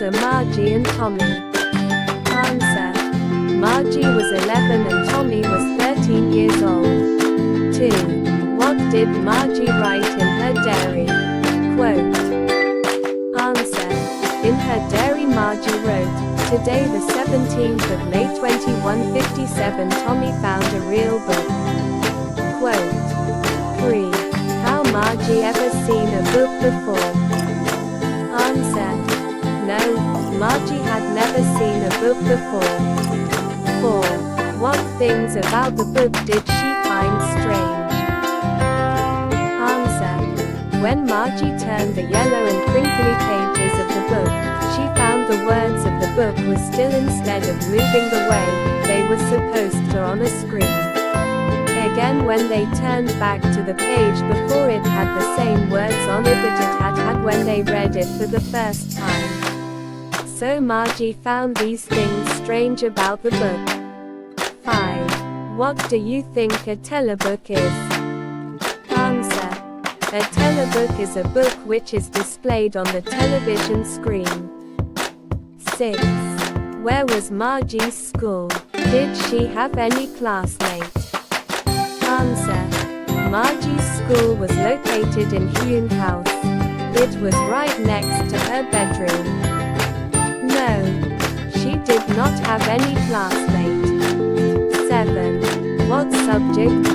are Margie and Tommy? Answer. Margie was 11 and Tommy was 13 years old. 2. What did Margie write in her diary? Quote. Answer. In her diary Margie wrote, "Today the 17th of May 2157 Tommy found a real book." Quote. 3. How Margie ever seen a book before? Answer. No, Margie had never seen a book before. 4. What things about the book did she find strange? Answer. When Margie turned the yellow and crinkly pages of the book, she found the words of the book were still instead of moving the way they were supposed to on a screen. Again, when they turned back to the page before, it had the same words on it that it had had when they read it for the first time. So Margie found these things strange about the book. 5. What do you think a telebook is? Answer. A telebook is a book which is displayed on the television screen. 6. Where was Margie's school? Did she have any classmate? Answer. Margie's school was located in Hume House. It was right next to her bedroom. No, she did not have any classmate. 7. What subject